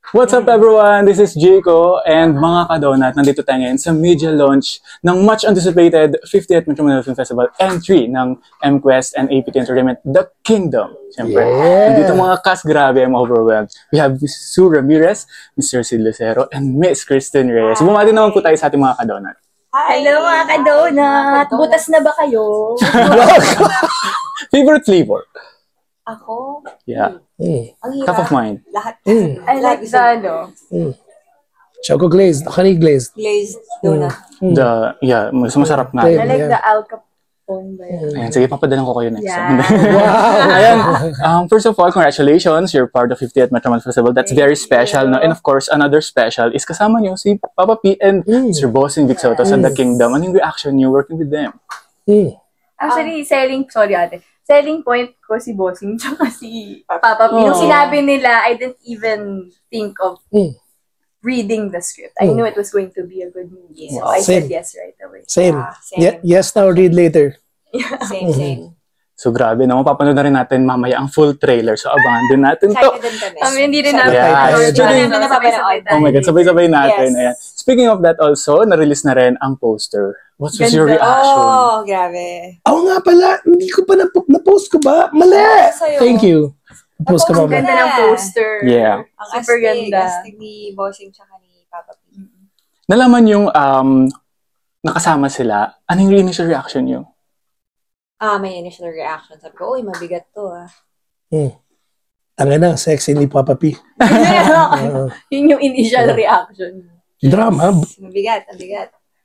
What's up everyone? This is Jayco and mga kadonat. Nandito tayo ngayon sa media launch ng much anticipated 50th Metro Manila Film Festival M3 ng MQuest and APT Entertainment, The Kingdom. Siyempre, nandito mga cast, grabe, I'm overwhelmed. We have Ms. Sue Ramirez, Mr. Sid Lucero, and Miss Kristen Reyes. Bumati naman po tayo sa ating mga kadonat. Hi! Hello mga kadonat! Butas na ba kayo? Favorite flavor? Ako? Yeah. Ang hirap. Top of mind. Lahat. I like the, Choco glazed, honey glazed. Glazed donut. Mas masarap nga. I like the Al Capone ba yun? Ayan, sige, papadalan ko kayo next time. Wow! Ayan, first of all, congratulations. You're part of 50th Metro Manila Festival. That's very special. No? And of course, another special is kasama niyo si Papa P and Sir Bossing Vic Soto sa The Kingdom. Anong reaction niyo working with them? Actually, selling point ko si Bossing tsaka si Papa P. Nung sinabi nila, I didn't even think of reading the script. I knew it was going to be a good movie. So I said yes right away. Same. Same. Yes now, read later. Same. So grabe, no? Mapapanood na rin natin mamaya ang full trailer. So abangan din natin to. Excited din kami. Hindi rin namin. Oh my God, sabay-sabay natin. Ayan. Speaking of that also, na-release na rin ang poster. What was your reaction? Oh, grabe. Oo nga pala, hindi ko pa na-post ko ba? Mali! Thank you. Post ka ba Ang ba? ganda ng poster. Yeah. Ang Super ganda. astig ni Bossing tsaka ni Papa P. Nalaman yung nakasama sila, ano yung initial reaction nyo? May initial reaction. Sabi ko, uy, mabigat to Ang na, sexy ni Papa P. Yun yung initial reaction. Drama. Mabigat.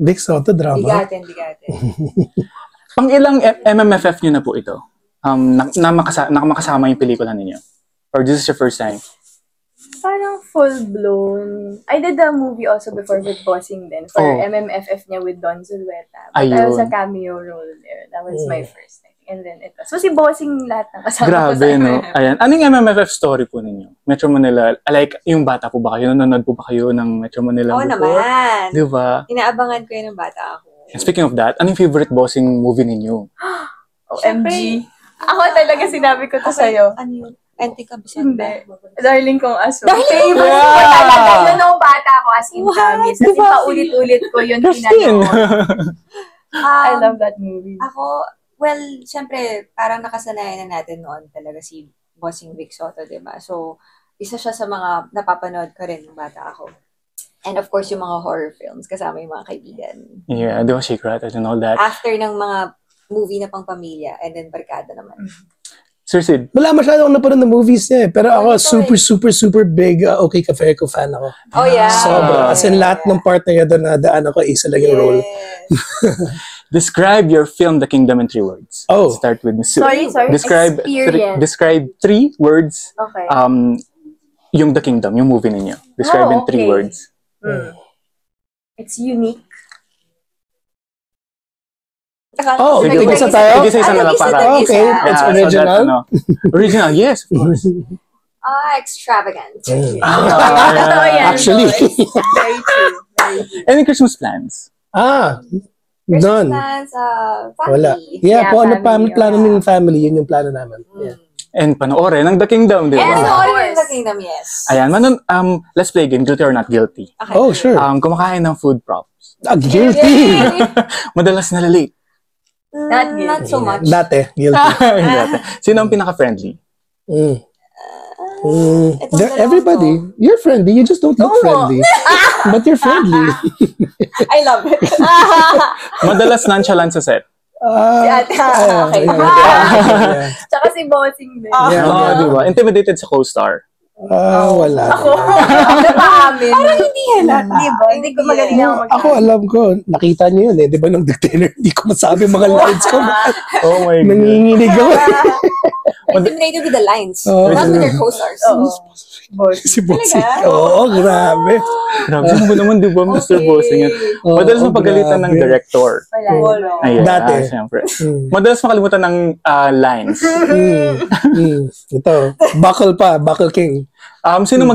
Vic Soto, drama. Bigatin. Pang ilang MMFF nyo na po ito? Nakamakasama yung pelikula ninyo? Or this is your first time? Parang full-blown. I did a movie also before with Bossing din for MMFF niya with Don Zulueta. But I was a cameo role there. That was my first time. And then ito. So si Bossing lahat ng kasama ko Grabe, sa no? Ayan. Anong MMFF story po ninyo? Metro Manila, like, yung bata po ba kayo? Nanonood po ba kayo ng Metro Manila Oo before? naman. Di ba? Inaabangan ko yun ng bata ako. And speaking of that, anong favorite Bossing movie ninyo? OMG. Ako talaga sinabi ko to sa'yo. Ano yun? Antika Bisanda? Hindi. Darling kong aso. Darling kong Favorite ko talaga. Yun nung bata ko as in promise. As in paulit-ulit ko yun pinanood. I love that movie. Ako, well, syempre, parang nakasanayan na natin noon talaga si Bossing Vic Soto, diba? So, isa siya sa mga napapanood ko rin ng bata ako. And of course, yung mga horror films, kasama yung mga kaibigan. Yeah, di ba Secret and all that? After ng mga movie na pang pamilya, and then barkada naman. Sir Sid? Wala masyado akong napanood ng movies niya eh. Pero ako, super big OK Cafeco fan ako. Oh, yeah. Sobra. As in, lahat ng part na yun doon na daan ako, isa lang yung role. Describe your film, The Kingdom, in 3 words. Oh. Start with Ms. Sue. Sorry. Describe 3 words. Okay. Yung The Kingdom, yung movie ninyo. Describe in 3 words. It's unique. Oh, Sige, tigisa tayo? Tigisa na lang para. Okay, it's original. Original, yes, of course. Extravagant. Totoo yan. Actually. Very true. Any Christmas plans? None. Plans, family. Wala. Yeah, po ano family, plano ng family, yun yung plano namin. Yeah. And panoorin ng The Kingdom, di ba? Yes, all in The Kingdom, yes. Ayan, let's play game, guilty or not guilty. Okay. Oh, sure. Kumakain ng food props. Guilty. Madalas nalalate. Not so much. Dati, guilty. Sino ang pinaka-friendly? Everybody, you're friendly. You just don't look friendly. But you're friendly. I love it. Madalas nonchalant sa set. Si ate. Okay. Yeah. Tsaka si Bossing din. Di ba? Intimidated sa co-star. Wala. Napaamin. Parang hindi halata. Diba? Hindi ko magaling ako Ako alam ko, nakita niyo yun eh. Di ba nung dinner, hindi ko masabi mga lines ko. Oh my God. Nanginginig ako. Intimidated with the lines. Oh. Not with your co-stars. Si Bossing. Oo, grabe. Grabe, sino ba naman, di ba, Mr. Bossing? Madalas mapagalitan ng director. Wala. Ayan, Dati. Siyempre. Madalas makalimutan ng lines. Ito, Buckle King. Sino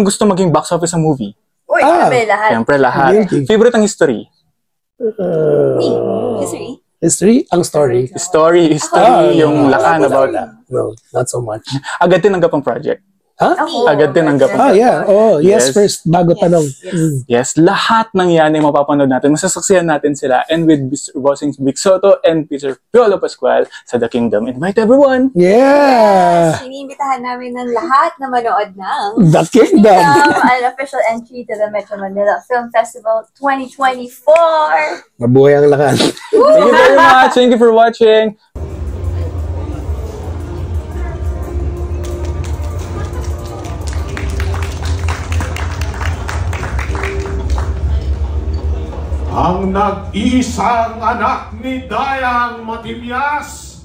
gusto maging box office sa movie? Uy, sabi lahat. Siyempre, lahat. Guilty. Favorite ang history? History. History? Ang story. History, yung lakan about that. No, not so much. Agad tinanggap ang project. Ako. Agad tinanggap mo. Yeah. Oh, yes, Yes. first, bago tanong. Yes, lahat ng yan ay mapapanood natin. Masasaksihan natin sila. And with Mr. Bossing Vic Soto and Peter Piolo Pascual sa The Kingdom. Invite everyone! Yeah! Iniimbitahan namin ng lahat na manood ng The Kingdom! An official entry to the Metro Manila Film Festival 2024. Mabuhay ang lakas. Thank you very much! Thank you for watching! Ang nag-iisang anak ni Dayang Matimyas.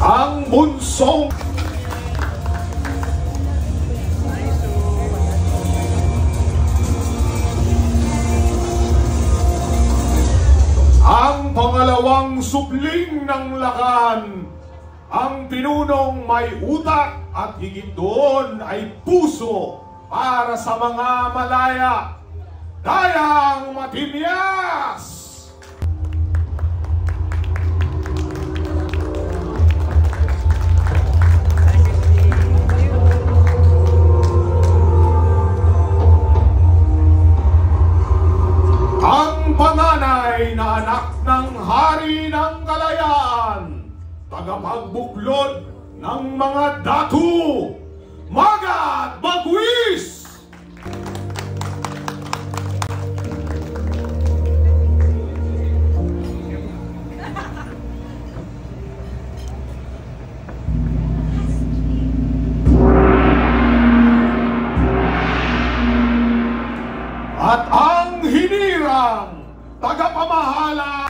Ang bunsong ang pangalawang supling ng Lakan, ang pinunong may utak at higit doon ay puso para sa mga malaya, Dayang Matimyas! Ang panganay na anak ng Hari ng Kalayaan, tagapagbuklod ng mga datu, Magat Bagwis! At ang hinirang tagapamahala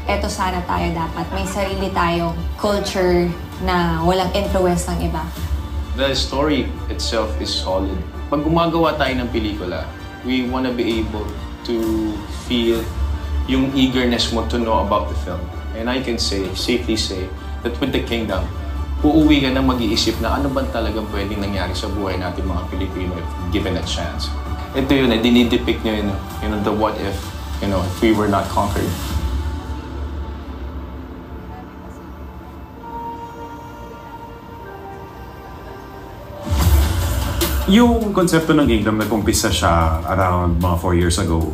eto sana tayo dapat. May sarili tayong culture na walang influence ng iba. The story itself is solid. Pag gumagawa tayo ng pelikula, we wanna be able to feel yung eagerness mo to know about the film. And I can safely say, that with The Kingdom, uuwi ka na mag-iisip na ano ba talagang pwedeng nangyari sa buhay natin mga Pilipino if given a chance. Ito yun, dinidepict nyo yun, the what if we were not conquered. Yung konsepto ng Kingdom, nag-umpisa siya around mga 4 years ago.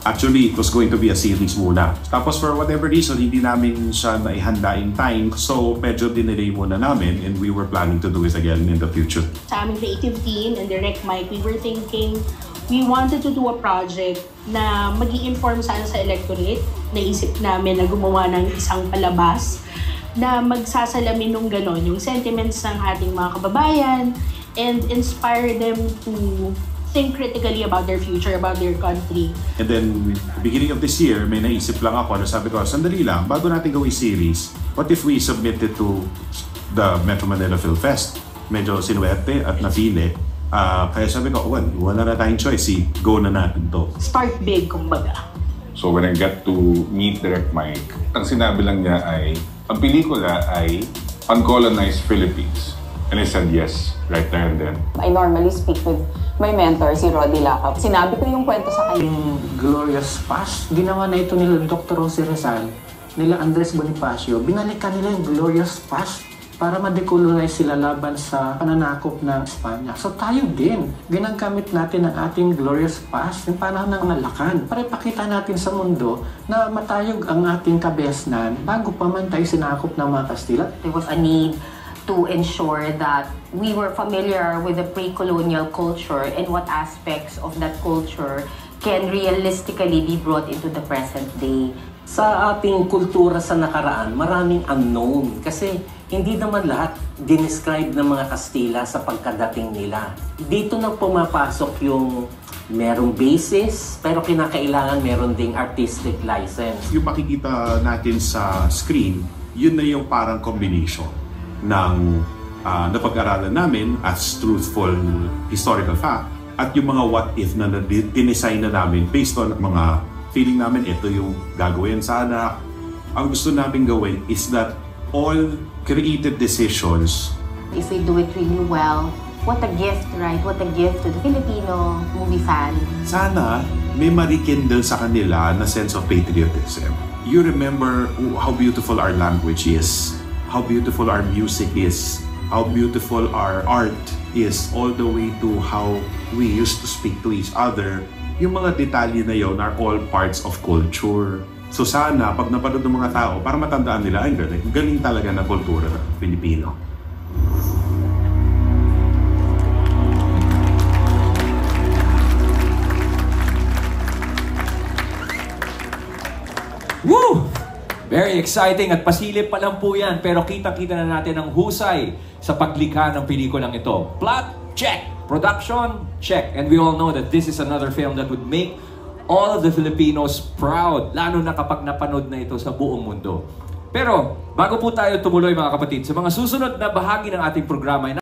Actually, it was going to be a series muna. Tapos for whatever reason, hindi namin siya naihanda in time. So medyo dinelay muna namin and we were planning to do it again in the future. Sa aming creative team and Direct Mike, we were thinking we wanted to do a project na mag-i-inform sana sa electorate. Naisip namin na gumawa ng isang palabas na magsasalamin nung ganon, yung sentiments ng ating mga kababayan, and inspire them to think critically about their future, about their country. And then, beginning of this year, may naisip lang ako, sabi ko, sandali lang, bago natin gawin series, what if we submit it to the Metro Manila Film Fest? Medyo sinuwerte at napili. Kaya sabi ko, wala na tayong choice, go na natin to. Start big, kumbaga. So when I got to meet Direct Mike, ang sinabi lang niya ay, ang pelikula ay Uncolonized Philippines. And I said yes, right there and then. I normally speak with my mentor, si Roddy Lacap. Sinabi ko yung kwento sa kanya. Yung Glorious Past, ginawa na ito nila Dr. Jose Rizal, nila Andres Bonifacio. Binalikan nila yung Glorious Past para ma-decolonize sila laban sa pananakop ng Espanya. So tayo din, ginagamit natin ang ating Glorious Past, yung panahon ng Malacan, para ipakita natin sa mundo na matayog ang ating kabesnan bago pa man tayo sinakop ng mga Kastila. There was a need to ensure that we were familiar with the pre-colonial culture and what aspects of that culture can realistically be brought into the present day. Sa ating kultura sa nakaraan, maraming unknown kasi hindi naman lahat dinescribe ng mga Kastila sa pagkadating nila. Dito na pumapasok yung merong basis, pero kinakailangan meron ding artistic license. Yung makikita natin sa screen, yun na yung parang combination ng napag-aralan namin as truthful historical fact at yung mga what if na dinesign na namin based on mga feeling namin ito yung gagawin sana. Ang gusto namin gawin is that all creative decisions, if we do it really well, what a gift, right? What a gift to the Filipino movie fan. Sana may marikindle sa kanila na sense of patriotism. You remember how beautiful our language is, how beautiful our music is, how beautiful our art is, all the way to how we used to speak to each other. Yung mga detalye na yun are all parts of culture. So sana, pag napanood ng mga tao, para matandaan nila, ay galing talaga na kultura ng Pilipino. Woo! Very exciting at pasilip pa lang po yan, pero kita-kita na natin ang husay sa paglikha ng pelikulang ito. Plot, check. Production, check. And we all know that this is another film that would make all of the Filipinos proud, lalo na kapag napanood na ito sa buong mundo. Pero, bago po tayo tumuloy mga kapatid, sa mga susunod na bahagi ng ating programa,